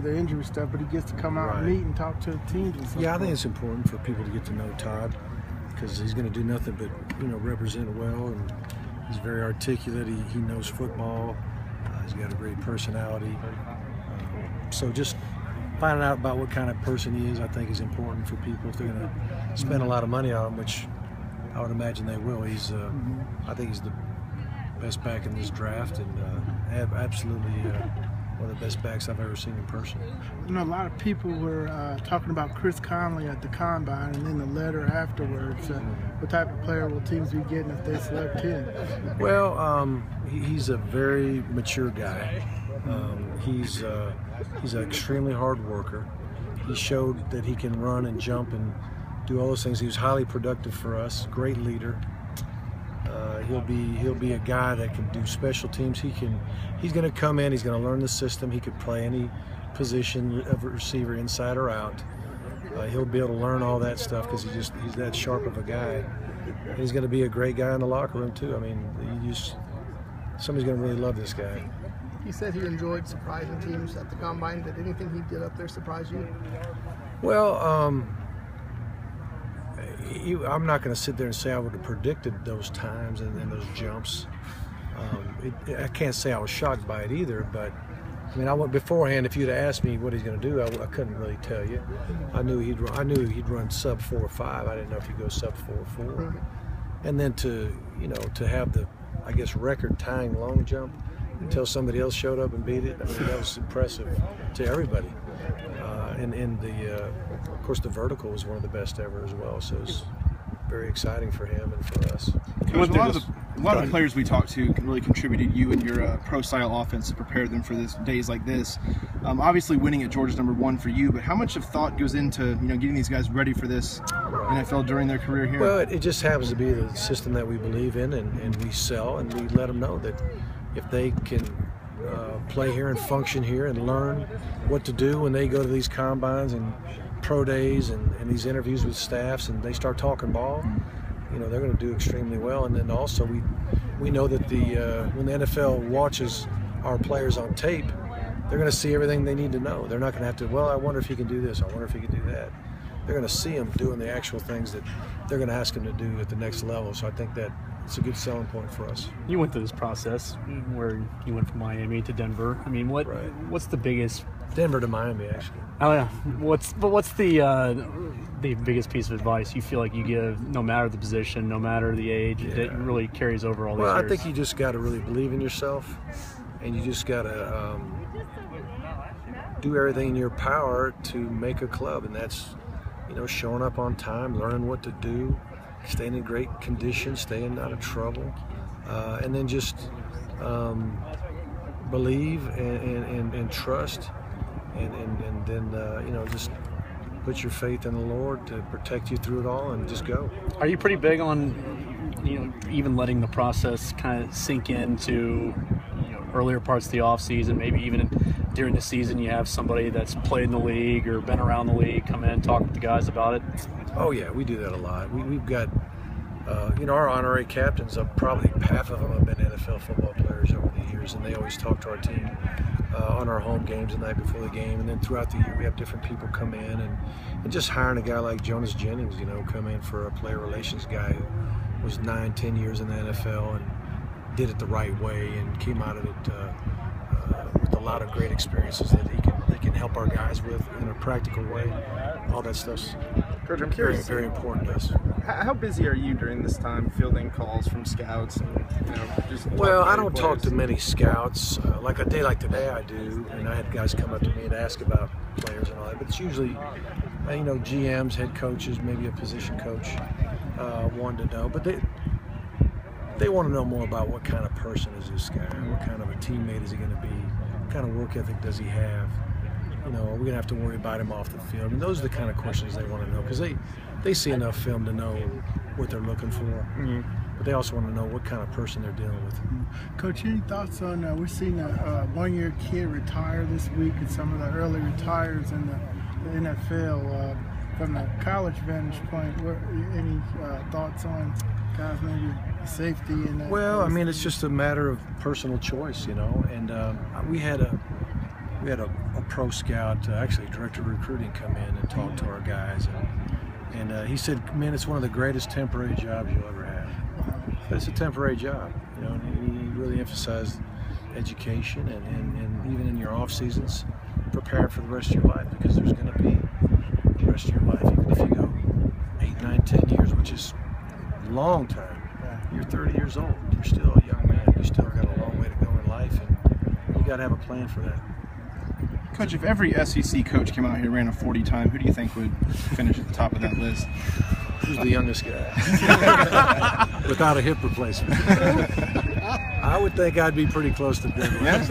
the injury stuff, but he gets to come out and meet and talk to the teams and stuff. Yeah, I think it's important for people to get to know Todd because he's going to do nothing but, represent well, and he's very articulate. He knows football. He's got a great personality. So just finding out about what kind of person he is, I think, is important for people if they're going to spend a lot of money on him, which I would imagine they will. I think he's the best back in this draft, and absolutely one of the best backs I've ever seen in person. A lot of people were talking about Chris Conley at the Combine and then the letter afterwards. What type of player will teams be getting if they select him? Well, he's a very mature guy. He's an extremely hard worker. He showed that he can run and jump and do all those things. He was highly productive for us, great leader. He'll be a guy that can do special teams. He's going to come in. He's going to learn the system. He could play any position of a receiver, inside or out. He'll be able to learn all that stuff because he's that sharp of a guy. And he's going to be a great guy in the locker room too. I mean, somebody's going to really love this guy. He said he enjoyed surprising teams at the Combine. Did anything he did up there surprise you? Well, I'm not going to sit there and say I would have predicted those times and those jumps. I can't say I was shocked by it either, but I mean, I went beforehand. If you'd asked me what he's going to do, I couldn't really tell you. I knew he'd run sub 4.5. I didn't know if he'd go sub 4.4. And then to have the, I guess, record tying long jump until somebody else showed up and beat it. I mean, that was impressive to everybody. Of course, the vertical was one of the best ever as well. So it's very exciting for him and for us. Coach, a lot of the players we talked to really contributed you and your pro-style offense to prepare them for days like this. Obviously, winning at Georgia's #1 for you, but how much of thought goes into getting these guys ready for this NFL during their career here? Well, it just happens to be the system that we believe in, and we sell, and we let them know that if they can play here and function here and learn what to do when they go to these combines and pro days and these interviews with staffs and they start talking ball, they're going to do extremely well. And then also we know that when the NFL watches our players on tape, they're going to see everything they need to know. They're not going to have to, well, I wonder if he can do this, I wonder if he can do that. They're going to see him doing the actual things that they're going to ask him to do at the next level. So I think that it's a good selling point for us. You went through this process where you went from Miami to Denver. I mean, what's the biggest? Denver to Miami, actually. Oh yeah. What's the biggest piece of advice you feel like you give, no matter the position, no matter the age, that really carries over all these years? Well, I think you just got to really believe in yourself, and you just got to do everything in your power to make a club, and that's showing up on time, learning what to do, staying in great condition, staying out of trouble, and then just believe and trust, and then just put your faith in the Lord to protect you through it all, and just go. Are you pretty big on even letting the process kind of sink into earlier parts of the off season, maybe even during the season you have somebody that's played in the league or been around the league come in and talk with the guys about it? Oh yeah, we do that a lot. We've got our honorary captains, probably half of them have been NFL football players over the years, and they always talk to our team on our home games the night before the game, and then throughout the year we have different people come in, and just hiring a guy like Jonas Jennings, come in for a player relations guy who was 9-10 years in the NFL and did it the right way and came out of it with a lot of great experiences that he can help our guys with in a practical way. All that stuff's Coach, I'm curious, very important to us. How busy are you during this time fielding calls from scouts? And, well, I don't talk to many scouts. Like a day like today I do, and I had guys come up to me and ask about players and all that, but it's usually GMs, head coaches, maybe a position coach wanting to know, but they want to know more about what kind of person is this guy, what kind of a teammate is he going to be, what kind of work ethic does he have, are we going to have to worry about him off the field? I mean, those are the kind of questions they want to know, because they see enough film to know what they're looking for, but they also want to know what kind of person they're dealing with. Coach, any thoughts on, we're seeing a one-year kid retire this week and some of the early retires in the NFL. From the college vantage point, any thoughts on guys maybe safety and that? Well, I mean, it's just a matter of personal choice, and we had we had a pro scout, actually director of recruiting, come in and talk to our guys, and he said, man, it's one of the greatest temporary jobs you'll ever have. But it's a temporary job, you know, and he really emphasized education and even in your off seasons, prepare for the rest of your life, because there's going to be the rest of your life, even if you go 8, 9, 10 years, which is a long time. You're 30 years old, you're still a young man, you still got a long way to go in life, and you got to have a plan for that. Coach, if every SEC coach came out here and ran a 40 time, who do you think would finish at the top of that list? Who's the youngest guy? Without a hip replacement. I would think I'd be pretty close to Big. Yes?